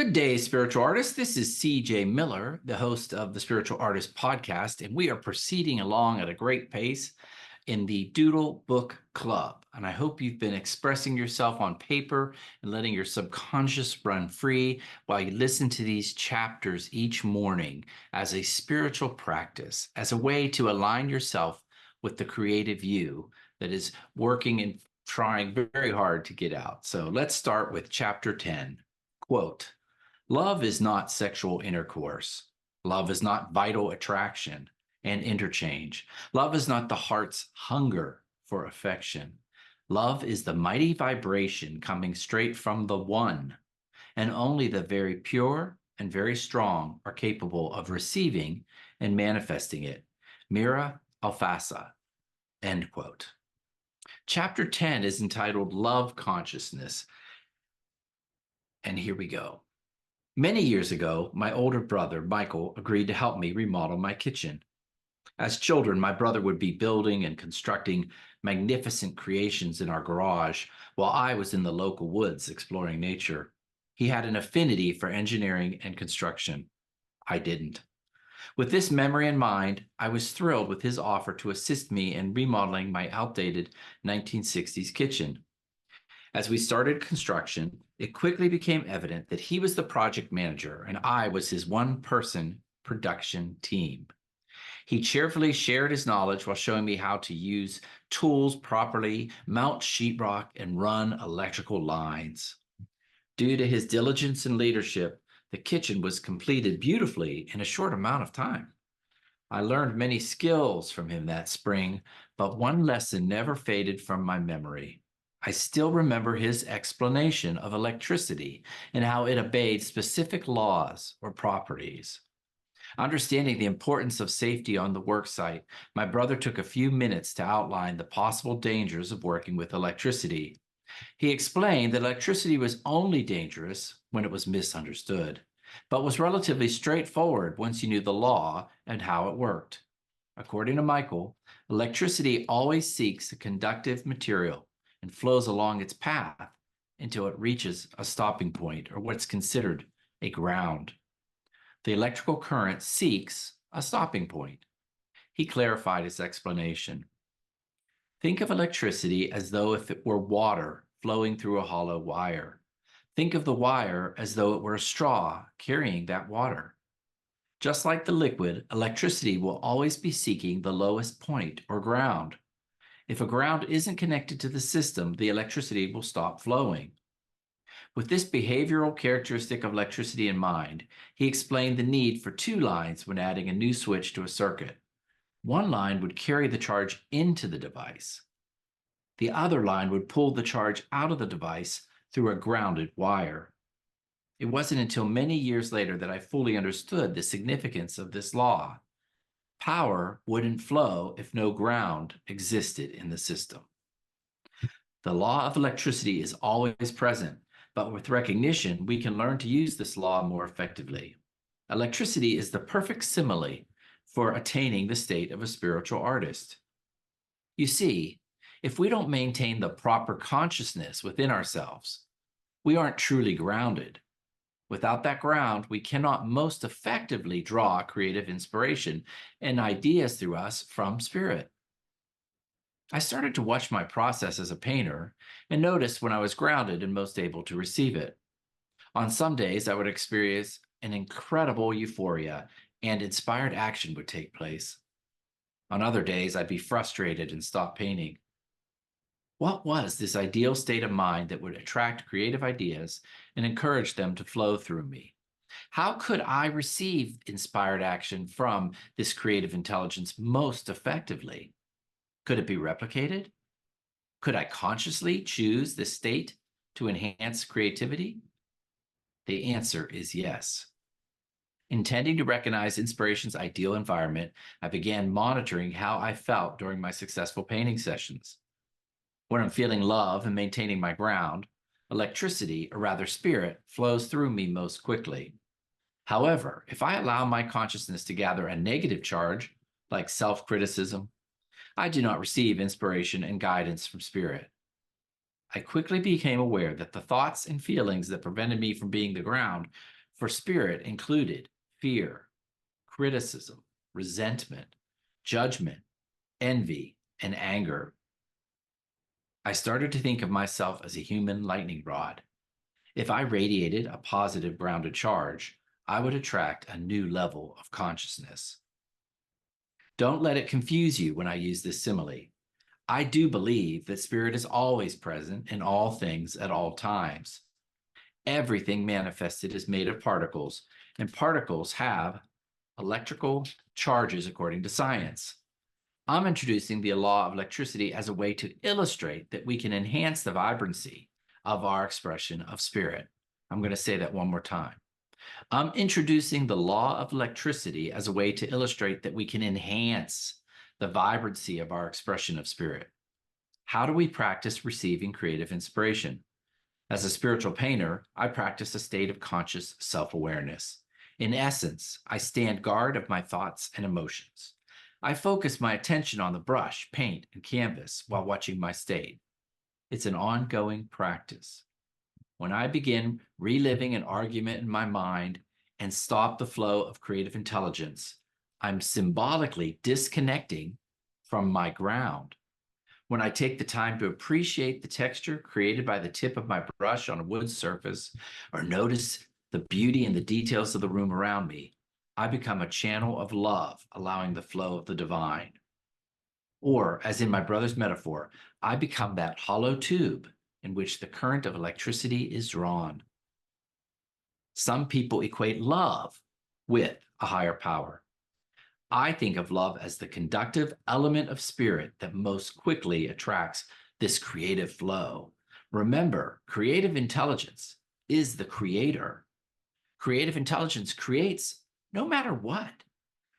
Good day, spiritual artists. This is CJ Miller, the host of the Spiritual Artist Podcast, and we are proceeding along at a great pace in the Doodle Book Club. And I hope you've been expressing yourself on paper and letting your subconscious run free while you listen to these chapters each morning as a spiritual practice, as a way to align yourself with the creative you that is working and trying very hard to get out. So let's start with chapter 10. Quote, love is not sexual intercourse. Love is not vital attraction and interchange. Love is not the heart's hunger for affection. Love is the mighty vibration coming straight from the one, and only the very pure and very strong are capable of receiving and manifesting it. Mira Alfassa, end quote. Chapter 10 is entitled Love Consciousness. And here we go. Many years ago, my older brother, Michael, agreed to help me remodel my kitchen. As children, my brother would be building and constructing magnificent creations in our garage while I was in the local woods exploring nature. He had an affinity for engineering and construction. I didn't. With this memory in mind, I was thrilled with his offer to assist me in remodeling my outdated 1960s kitchen. As we started construction, it quickly became evident that he was the project manager and I was his one-person production team. He cheerfully shared his knowledge while showing me how to use tools properly, mount sheetrock, and run electrical lines. Due to his diligence and leadership, the kitchen was completed beautifully in a short amount of time. I learned many skills from him that spring, but one lesson never faded from my memory. I still remember his explanation of electricity and how it obeyed specific laws or properties. Understanding the importance of safety on the work site, my brother took a few minutes to outline the possible dangers of working with electricity. He explained that electricity was only dangerous when it was misunderstood, but was relatively straightforward once you knew the law and how it worked. According to Michael, electricity always seeks a conductive material and flows along its path until it reaches a stopping point, or what's considered a ground. The electrical current seeks a stopping point. He clarified his explanation. Think of electricity as though if it were water flowing through a hollow wire. Think of the wire as though it were a straw carrying that water. Just like the liquid, electricity will always be seeking the lowest point or ground. If a ground isn't connected to the system, the electricity will stop flowing. With this behavioral characteristic of electricity in mind, he explained the need for two lines when adding a new switch to a circuit. One line would carry the charge into the device. The other line would pull the charge out of the device through a grounded wire. It wasn't until many years later that I fully understood the significance of this law. Power wouldn't flow if no ground existed in the system. The law of electricity is always present, but with recognition, we can learn to use this law more effectively. Electricity is the perfect simile for attaining the state of a spiritual artist. You see, if we don't maintain the proper consciousness within ourselves, we aren't truly grounded. Without that ground, we cannot most effectively draw creative inspiration and ideas through us from spirit. I started to watch my process as a painter and noticed when I was grounded and most able to receive it. On some days, I would experience an incredible euphoria and inspired action would take place. On other days, I'd be frustrated and stop painting. What was this ideal state of mind that would attract creative ideas and encourage them to flow through me? How could I receive inspired action from this creative intelligence most effectively? Could it be replicated? Could I consciously choose this state to enhance creativity? The answer is yes. Intending to recognize inspiration's ideal environment, I began monitoring how I felt during my successful painting sessions. When I'm feeling love and maintaining my ground, electricity, or rather spirit, flows through me most quickly. However, if I allow my consciousness to gather a negative charge, like self-criticism, I do not receive inspiration and guidance from spirit. I quickly became aware that the thoughts and feelings that prevented me from being the ground for spirit included fear, criticism, resentment, judgment, envy, and anger. I started to think of myself as a human lightning rod. If I radiated a positive grounded charge, I would attract a new level of consciousness. Don't let it confuse you when I use this simile. I do believe that spirit is always present in all things at all times. Everything manifested is made of particles, and particles have electrical charges according to science. I'm introducing the law of electricity as a way to illustrate that we can enhance the vibrancy of our expression of spirit. I'm going to say that one more time. I'm introducing the law of electricity as a way to illustrate that we can enhance the vibrancy of our expression of spirit. How do we practice receiving creative inspiration? As a spiritual painter, I practice a state of conscious self-awareness. In essence, I stand guard of my thoughts and emotions. I focus my attention on the brush, paint, and canvas while watching my state. It's an ongoing practice. When I begin reliving an argument in my mind and stop the flow of creative intelligence, I'm symbolically disconnecting from my ground. When I take the time to appreciate the texture created by the tip of my brush on a wood surface, or notice the beauty and the details of the room around me, I become a channel of love, allowing the flow of the divine. Or, as in my brother's metaphor, I become that hollow tube in which the current of electricity is drawn. Some people equate love with a higher power. I think of love as the conductive element of spirit that most quickly attracts this creative flow. Remember, creative intelligence is the creator. Creative intelligence creates no matter what.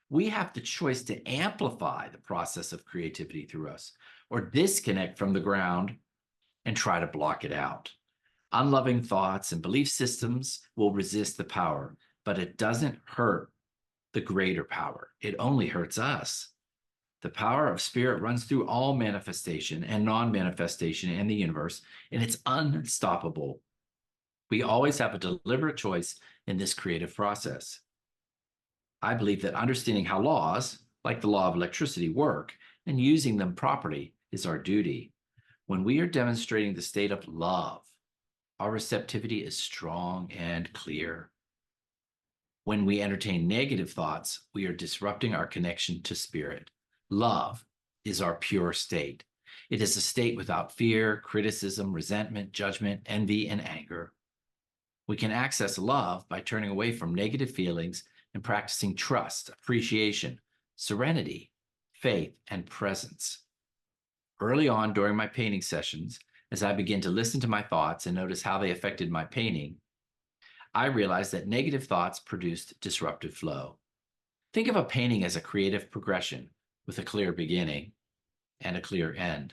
We have the choice to amplify the process of creativity through us or disconnect from the ground and try to block it out. Unloving thoughts and belief systems will resist the power, but it doesn't hurt the greater power. It only hurts us. The power of spirit runs through all manifestation and non-manifestation in the universe, and it's unstoppable. We always have a deliberate choice in this creative process. I believe that understanding how laws, like the law of electricity, work and using them properly is our duty. When we are demonstrating the state of love, our receptivity is strong and clear. When we entertain negative thoughts, we are disrupting our connection to spirit. Love is our pure state. It is a state without fear, criticism, resentment, judgment, envy, and anger. We can access love by turning away from negative feelings and practicing trust, appreciation, serenity, faith, and presence. Early on during my painting sessions, as I began to listen to my thoughts and notice how they affected my painting, I realized that negative thoughts produced disruptive flow. Think of a painting as a creative progression with a clear beginning and a clear end.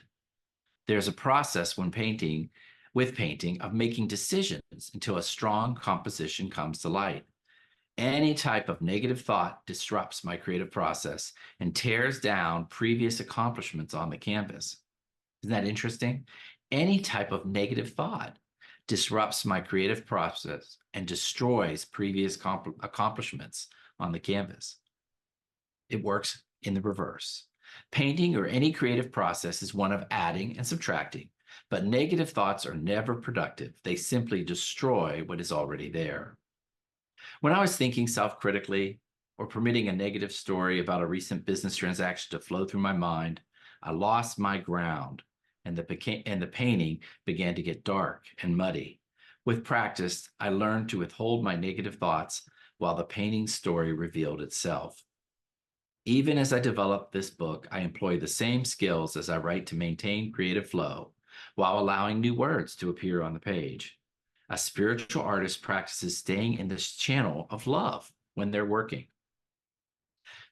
There's a process with painting of making decisions until a strong composition comes to light. Any type of negative thought disrupts my creative process and tears down previous accomplishments on the canvas. Isn't that interesting? Any type of negative thought disrupts my creative process and destroys previous accomplishments on the canvas. It works in the reverse. Painting or any creative process is one of adding and subtracting, but negative thoughts are never productive. They simply destroy what is already there. When I was thinking self-critically or permitting a negative story about a recent business transaction to flow through my mind, I lost my ground and the painting began to get dark and muddy. With practice, I learned to withhold my negative thoughts while the painting story revealed itself. Even as I develop this book, I employ the same skills as I write to maintain creative flow while allowing new words to appear on the page. A spiritual artist practices staying in this channel of love when they're working.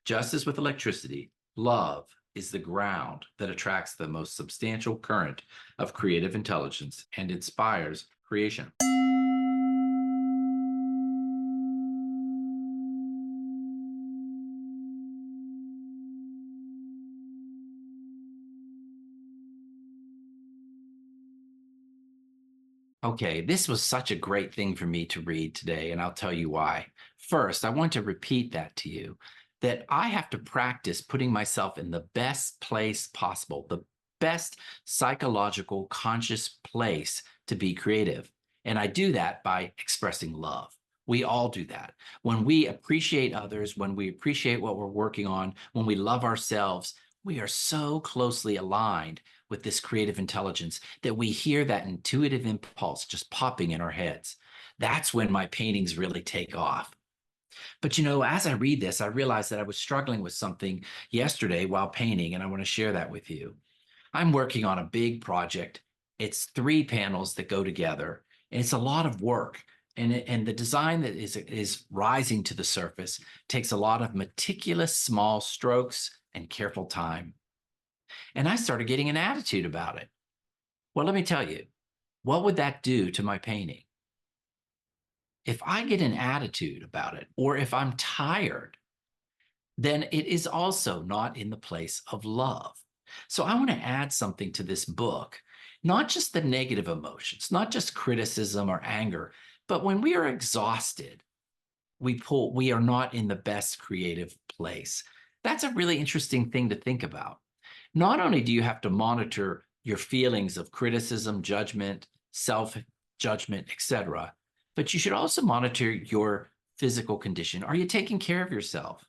Just as with electricity, love is the ground that attracts the most substantial current of creative intelligence and inspires creation. Okay, this was such a great thing for me to read today, and I'll tell you why. First, I want to repeat that to you that I have to practice putting myself in the best place possible, the best psychological, conscious place to be creative. And I do that by expressing love. We all do that. When we appreciate others, when we appreciate what we're working on, when we love ourselves, we are so closely aligned with this creative intelligence that we hear that intuitive impulse just popping in our heads. That's when my paintings really take off. But as I read this, I realized that I was struggling with something yesterday while painting, and I want to share that with you. I'm working on a big project. It's 3 panels that go together, and it's a lot of work. And the design that is rising to the surface takes a lot of meticulous small strokes and careful time. And I started getting an attitude about it. Well, let me tell you, what would that do to my painting? If I get an attitude about it, or if I'm tired, then it is also not in the place of love. So I want to add something to this book, not just the negative emotions, not just criticism or anger, but when we are exhausted, we are not in the best creative place. That's a really interesting thing to think about. Not only do you have to monitor your feelings of criticism, judgment, self-judgment, etc., but you should also monitor your physical condition. Are you taking care of yourself?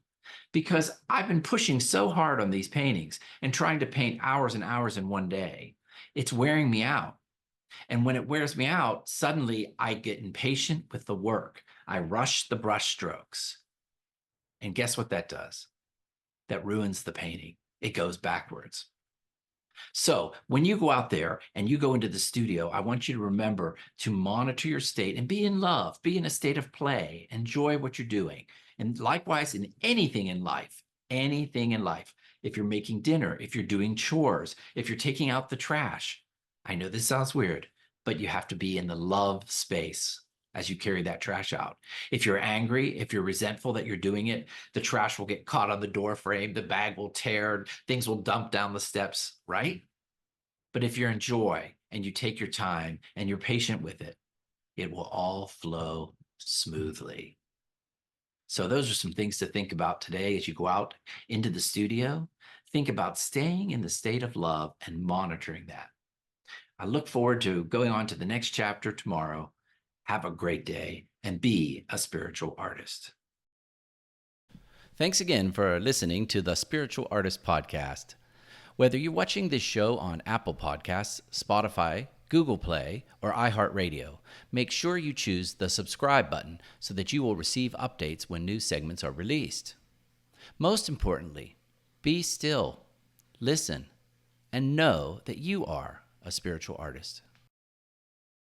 Because I've been pushing so hard on these paintings and trying to paint hours and hours in one day. It's wearing me out. And when it wears me out, suddenly I get impatient with the work. I rush the brush strokes. And guess what that does? That ruins the painting. It goes backwards. So when you go out there and you go into the studio, I want you to remember to monitor your state and be in love, be in a state of play, enjoy what you're doing. And likewise, in anything in life, if you're making dinner, if you're doing chores, if you're taking out the trash, I know this sounds weird, but you have to be in the love space as you carry that trash out. If you're angry, if you're resentful that you're doing it, the trash will get caught on the door frame, the bag will tear, things will dump down the steps, right? But if you're in joy and you take your time and you're patient with it, it will all flow smoothly. So those are some things to think about today as you go out into the studio. Think about staying in the state of love and monitoring that. I look forward to going on to the next chapter tomorrow. Have a great day and be a spiritual artist. Thanks again for listening to the Spiritual Artist Podcast. Whether you're watching this show on Apple Podcasts, Spotify, Google Play, or iHeartRadio, make sure you choose the subscribe button so that you will receive updates when new segments are released. Most importantly, be still, listen, and know that you are a spiritual artist.